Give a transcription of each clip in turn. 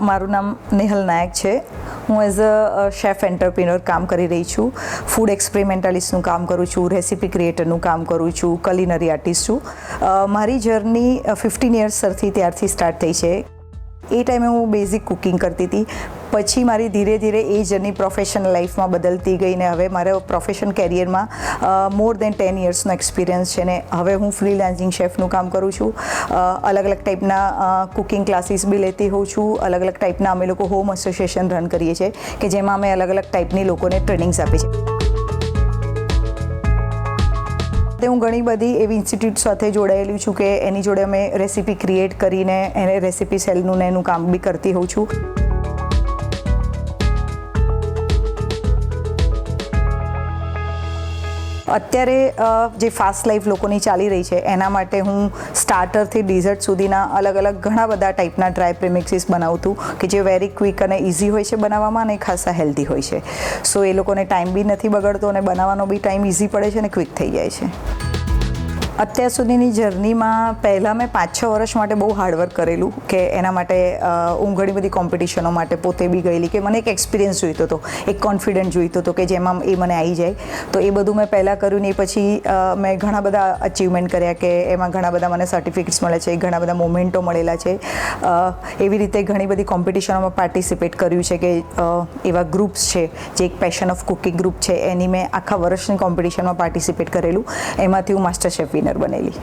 મારું નામ નેહલ નાયક છે. હું એઝ અ શેફ એન્ટરપ્રિન્યોર કામ કરી રહી છું. ફૂડ એક્સપેરિમેન્ટાલિસ્ટનું કામ કરું છું, રેસીપી ક્રિએટરનું કામ કરું છું, કલિનરી આર્ટિસ્ટ છું. મારી જર્ની 15 યર્સથી ત્યારથી સ્ટાર્ટ થઈ છે. એ ટાઈમે હું બેઝિક કુકિંગ કરતી હતી. પછી મારી ધીરે ધીરે એ જર્ની પ્રોફેશનલ લાઈફમાં બદલતી ગઈ ને હવે મારા પ્રોફેશન કેરિયરમાં મોર દેન 10 યર્સનો એક્સપિરિયન્સ છે ને હવે હું ફ્રીલાન્સિંગ શેફનું કામ કરું છું. અલગ અલગ ટાઈપના કુકિંગ ક્લાસીસ બી લેતી હોઉં છું. અલગ અલગ ટાઈપના અમે લોકો હોમ એસોસિએશન રન કરીએ છીએ કે જેમાં અમે અલગ અલગ ટાઈપની લોકોને ટ્રેનિંગ્સ આપીએ છીએ. હું ઘણી બધી એવી ઇન્સ્ટિટ્યૂટ સાથે જોડાયેલી છું કે એની જોડે અમે રેસીપી ક્રિએટ કરીને એને રેસીપી સેલનું ને એનું કામ બી કરતી હોઉં છું. અત્યારે જે ફાસ્ટ લાઈફ લોકોની ચાલી રહી છે એના માટે હું સ્ટાર્ટરથી ડિઝર્ટ સુધીના અલગ અલગ ઘણા બધા ટાઈપના ડ્રાય પ્રેમિક્સીસ બનાવું છું કે જે વેરી ક્વિક અને ઇઝી હોય છે બનાવવામાં અને ખાસા હેલ્ધી હોય છે. સો એ લોકોને ટાઈમ બી નથી બગડતો અને બનાવવાનો બી ટાઈમ ઇઝી પડે છે અને ક્વિક થઈ જાય છે. અત્યાર સુધીની જર્નીમાં પહેલાં મેં 5-6 વર્ષ માટે બહુ હાર્ડવર્ક કરેલું કે એના માટે હું ઘણી બધી કોમ્પિટિશનો માટે પોતે બી ગયેલી કે મને એક એક્સપિરિયન્સ જોઈતો હતો, એક કોન્ફિડન્સ જોઈતો હતો કે જેમાં એ મને આવી જાય. તો એ બધું મેં પહેલાં કર્યું ને પછી મેં ઘણા બધા અચીવમેન્ટ કર્યા કે એમાં ઘણા બધા મને સર્ટિફિકેટ્સ મળે છે, ઘણા બધા મોમેન્ટો મળેલા છે. એવી રીતે ઘણી બધી કોમ્પિટિશનોમાં પાર્ટિસિપેટ કર્યું છે કે એવા ગ્રુપ્સ છે જે એક પેશન ઓફ કુકિંગ ગ્રુપ છે એની મેં આખા વર્ષની કોમ્પિટિશનમાં પાર્ટિસિપેટ કરેલું. એમાંથી હું માસ્ટર શેફ વિનર બનેલી.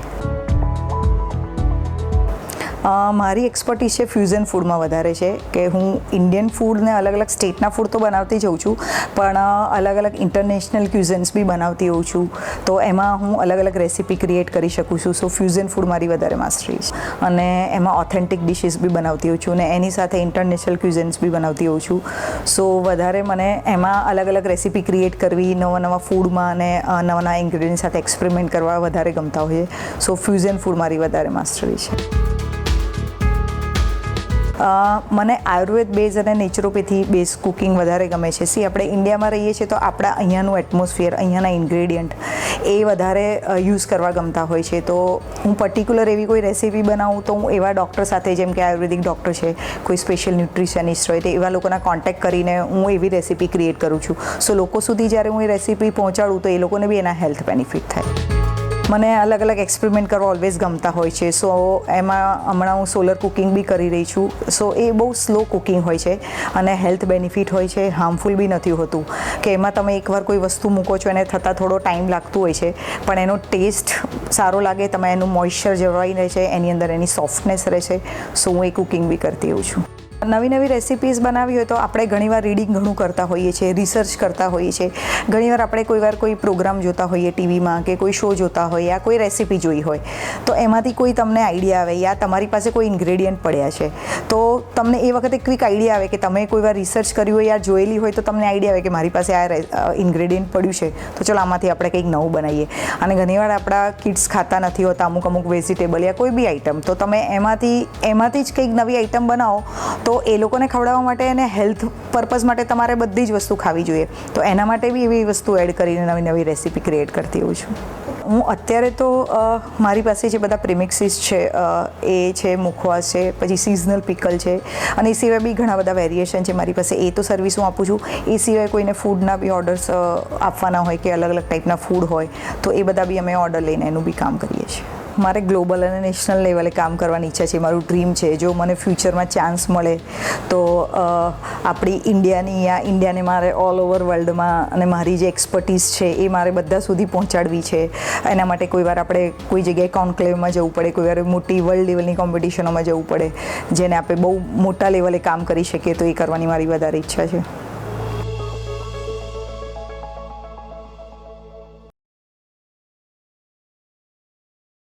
મારી એક્સપર્ટીઝ છે ફ્યુઝન ફૂડમાં વધારે છે કે હું ઇન્ડિયન ફૂડને અલગ અલગ સ્ટેટના ફૂડ તો બનાવતી જઉં છું પણ અલગ અલગ ઇન્ટરનેશનલ ક્યુઝન્સ બી બનાવતી હોઉં છું. તો એમાં હું અલગ અલગ રેસીપી ક્રિએટ કરી શકું છું. સો ફ્યુઝન ફૂડ મારી વધારે માસ્ટરી છે અને એમાં ઓથેન્ટિક ડિશિસ બી બનાવતી હોઉં છું અને એની સાથે ઇન્ટરનેશનલ ક્યુઝન્સ બી બનાવતી હોઉં છું. સો વધારે મને એમાં અલગ અલગ રેસીપી ક્રિએટ કરવી, નવા નવા ફૂડમાં અને નવા નવા ઇન્ગ્રેડિયન્ટ સાથે એક્સપેરિમેન્ટ કરવા વધારે ગમતા હોય. સો ફ્યુઝન ફૂડ મારી વધારે માસ્ટરી છે. મને આયુર્વેદ બેઝ અને નેચરોપેથી બેઝ કુકિંગ વધારે ગમે છે. આપણે ઇન્ડિયામાં રહીએ છીએ તો આપણા અહીંયાનું એટમોસ્ફિયર, અહીંયાના ઇન્ગ્રેડિયન્ટ એ વધારે યુઝ કરવા ગમતા હોય છે. તો હું પર્ટિક્યુલર એવી કોઈ રેસીપી બનાવું તો હું એવા ડૉક્ટર સાથે, જેમ કે આયુર્વેદિક ડૉક્ટર છે, કોઈ સ્પેશિયલ ન્યુટ્રિશનિસ્ટ હોય તો એવા લોકોના કોન્ટેક્ટ કરીને હું એવી રેસીપી ક્રિએટ કરું છું. સો લોકો સુધી જ્યારે હું એ રેસીપી પહોંચાડું તો એ લોકોને બી એના હેલ્થ બેનિફિટ થાય. મને અલગ અલગ એક્સપેરિમેન્ટ કરવા ઓલવેઝ ગમતા હોય છે. સો એમાં હમણાં હું સોલર કુકિંગ બી કરી રહી છું. સો એ બહુ સ્લો કુકિંગ હોય છે અને હેલ્થ બેનિફિટ હોય છે, હાર્મફુલ બી નથી હોતું કે એમાં તમે એકવાર કોઈ વસ્તુ મૂકો છો એને થતાં થોડો ટાઈમ લાગતું હોય છે પણ એનો ટેસ્ટ સારો લાગે, તમે એનું મોઇશ્ચર જળવાઈ રહે છે, એની અંદર એની સોફ્ટનેસ રહે છે. સો હું એ કુકિંગ બી કરતી હોઉં છું. નવી નવી રેસીપીઝ બનાવી હોય તો આપણે ઘણીવાર રીડિંગ ઘણું કરતા હોઈએ છીએ, રિસર્ચ કરતા હોઈએ છીએ. ઘણીવાર આપણે કોઈ પ્રોગ્રામ જોતા હોઈએ ટીવીમાં કે કોઈ શો જોતા હોઈએ, યા કોઈ રેસીપી જોઈ હોય તો એમાંથી કોઈ તમને આઈડિયા આવે યા તમારી પાસે કોઈ ઇન્ગ્રેડિયન્ટ પડ્યા છે તો તમને એ વખતે ક્વિક આઈડિયા આવે કે તમે કોઈવાર રિસર્ચ કર્યું હોય યા જોયેલી હોય તો તમને આઈડિયા આવે કે મારી પાસે આ ઇન્ગ્રેડિયન્ટ પડ્યું છે તો ચલો આમાંથી આપણે કંઈક નવું બનાવીએ. અને ઘણીવાર આપણા કિડ્સ ખાતા નથી હોતા અમુક વેજીટેબલ યા કોઈ બી આઈટમ, તો તમે એમાંથી જ કંઈક નવી આઈટમ બનાવો તો એ લોકોને ખવડાવવા માટે અને હેલ્થ પર્પઝ માટે તમારે બધી જ વસ્તુ ખાવી જોઈએ. તો એના માટે બી એવી વસ્તુ એડ કરીને નવી નવી રેસીપી ક્રિએટ કરતી હોઉં છું. હું અત્યારે તો મારી પાસે જે બધા પ્રેમિક્સીસ છે એ છે, મુખવાસ છે, પછી સિઝનલ પિકલ છે અને એ સિવાય બી ઘણા બધા વેરિએશન છે મારી પાસે. એ તો સર્વિસ હું આપું છું. એ સિવાય કોઈને ફૂડના બી ઓર્ડર્સ આપવાના હોય કે અલગ અલગ ટાઈપના ફૂડ હોય તો એ બધા બી અમે ઓર્ડર લઈને એનું બી કામ કરીએ છીએ. મારે ગ્લોબલ અને નેશનલ લેવલે કામ કરવાની ઈચ્છા છે. મારું ડ્રીમ છે જો મને ફ્યુચરમાં ચાન્સ મળે તો આપણી ઇન્ડિયાને મારે ઓલ ઓવર વર્લ્ડમાં અને મારી જે એક્સપર્ટીઝ છે એ મારે બધા સુધી પહોંચાડવી છે. એના માટે કોઈવાર આપણે કોઈ જગ્યાએ કોન્ક્લેવમાં જવું પડે, કોઈવાર મોટી વર્લ્ડ લેવલની કોમ્પિટિશનોમાં જવું પડે જેને આપણે બહુ મોટા લેવલે કામ કરી શકીએ તો એ કરવાની મારી વધારે ઈચ્છા છે.